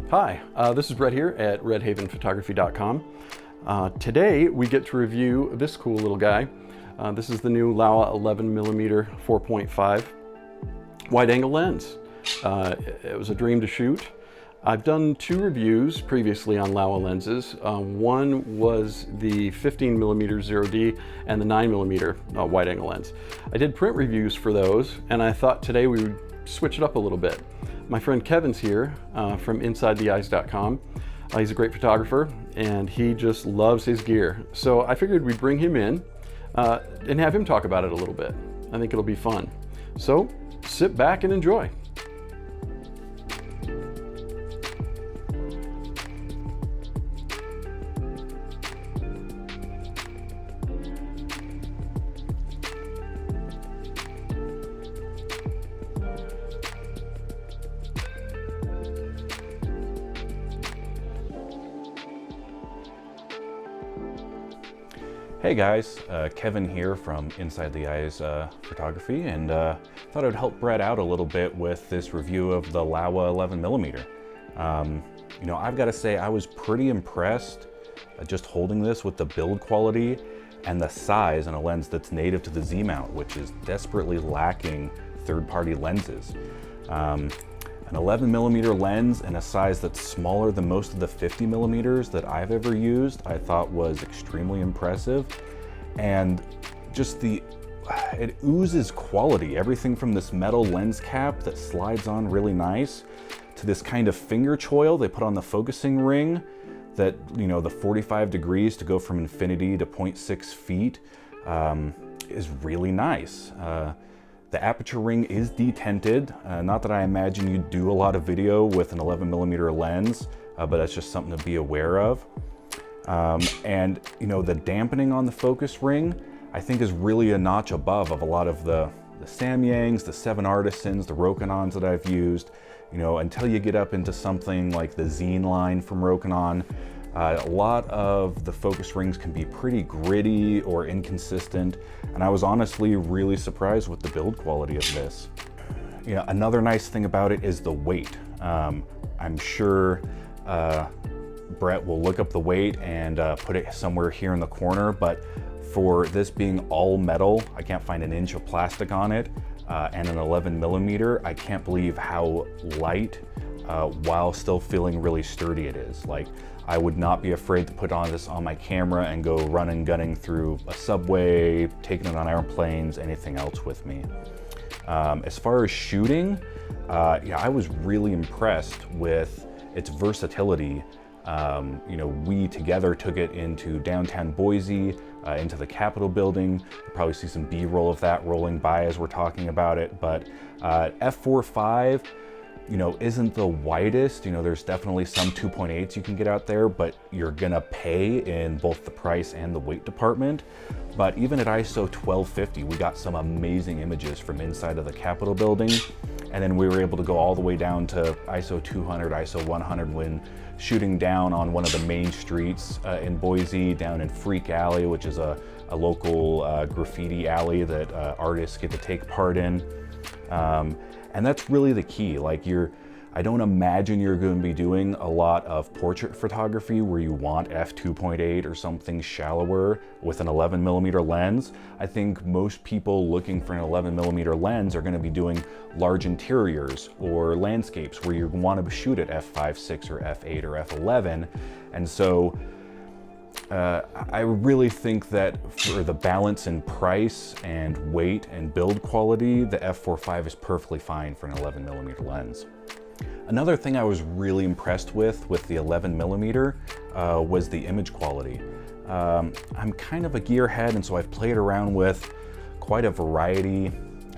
Hi, this is Brett here at redhavenphotography.com. Today we get to review this cool little guy. This is the new Laowa 11mm 4.5 wide-angle lens. It was a dream to shoot. I've done two reviews previously on Laowa lenses. One was the 15mm 0D and the 9mm wide-angle lens. I did print reviews for those, and I thought today we would switch it up a little bit. My friend Kevin's here from InsideTheEyes.com. He's a great photographer and he just loves his gear. So I figured we'd bring him in and have him talk about it a little bit. I think it'll be fun. So sit back and enjoy. Hey guys, Kevin here from Inside the Eyes Photography, and thought I'd help Brett out a little bit with this review of the Laowa 11mm. You know, I've got to say I was pretty impressed just holding this with the build quality and the size in a lens that's native to the Z-mount, which is desperately lacking third-party lenses. An 11mm lens in a size that's smaller than most of the 50mm that I've ever used, I thought was extremely impressive. And just it oozes quality. Everything from this metal lens cap that slides on really nice to this kind of finger choil they put on the focusing ring that, you know, the 45 degrees to go from infinity to 0.6 feet is really nice. The aperture ring is detinted. Not that I imagine you'd do a lot of video with an 11mm lens, but that's just something to be aware of. And you know, the dampening on the focus ring, I think is really a notch above of a lot of the Samyangs, the 7 Artisans, the Rokinons that I've used. You know, until you get up into something like the Zine line from Rokinon, a lot of the focus rings can be pretty gritty or inconsistent, and I was honestly really surprised with the build quality of this. You know, another nice thing about it is the weight. I'm sure Brett will look up the weight and put it somewhere here in the corner, but for this being all metal, I can't find an inch of plastic on it, and an 11mm, I can't believe how light while still feeling really sturdy it is. Like, I would not be afraid to put on this on my camera and go running, gunning through a subway, taking it on airplanes, anything else with me. As far as shooting, yeah, I was really impressed with its versatility. You know, we together took it into downtown Boise, into the Capitol building. You'll probably see some B-roll of that rolling by as we're talking about it, but f4.5, you know, isn't the widest. You know, there's definitely some 2.8s you can get out there, but you're gonna pay in both the price and the weight department. But even at ISO 1250, we got some amazing images from inside of the Capitol building. And then we were able to go all the way down to ISO 200, ISO 100 when shooting down on one of the main streets in Boise, down in Freak Alley, which is a local graffiti alley that artists get to take part in. And that's really the key. Like, I don't imagine you're going to be doing a lot of portrait photography where you want f2.8 or something shallower with an 11mm lens. I think most people looking for an 11mm lens are going to be doing large interiors or landscapes where you want to shoot at f5.6 or f8 or f11. And so I really think that for the balance in price and weight and build quality, the f4.5 is perfectly fine for an 11mm lens. Another thing I was really impressed with the 11mm was the image quality. I'm kind of a gearhead, and so I've played around with quite a variety,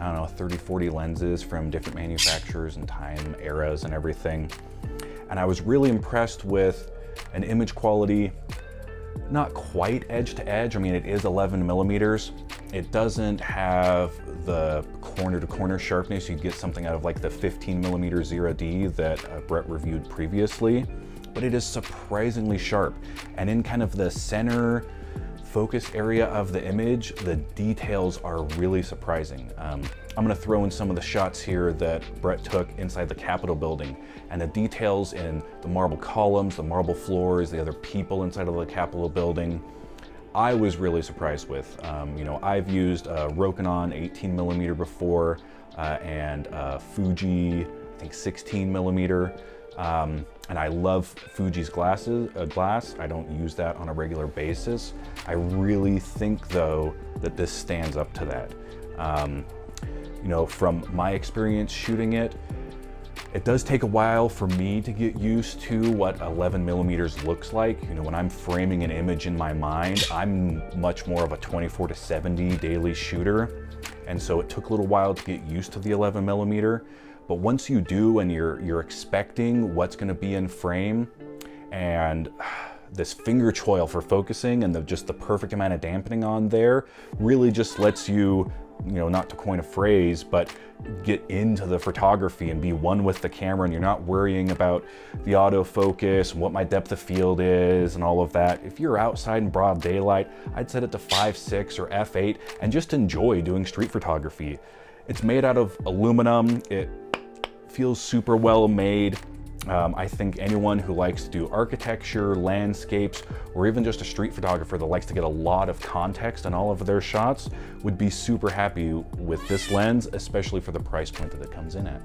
I don't know, 30, 40 lenses from different manufacturers and time eras and everything. And I was really impressed with an image quality not quite edge to edge. I mean, it is 11mm. It doesn't have the corner to corner sharpness you'd get something out of like the 15mm 0D that Brett reviewed previously, but it is surprisingly sharp. And in kind of the center focus area of the image, the details are really surprising. I'm gonna throw in some of the shots here that Brett took inside the Capitol building, and the details in the marble columns, the marble floors, the other people inside of the Capitol building, I was really surprised with. You know, I've used Rokinon 18mm before, and Fuji, I think 16mm. And I love Fuji's glass. I don't use that on a regular basis. I really think though that this stands up to that. You know, from my experience shooting it, it does take a while for me to get used to what 11mm looks like. You know, when I'm framing an image in my mind, I'm much more of a 24 to 70 daily shooter. And so it took a little while to get used to the 11mm. But once you do, and you're expecting what's gonna be in frame, and this finger choil for focusing and just the perfect amount of dampening on there really just lets you, you know, not to coin a phrase, but get into the photography and be one with the camera, and you're not worrying about the autofocus and what my depth of field is and all of that. If you're outside in broad daylight, I'd set it to 5.6 or f8 and just enjoy doing street photography. It's made out of aluminum. It feels super well made. I think anyone who likes to do architecture, landscapes, or even just a street photographer that likes to get a lot of context in all of their shots would be super happy with this lens, especially for the price point that it comes in at.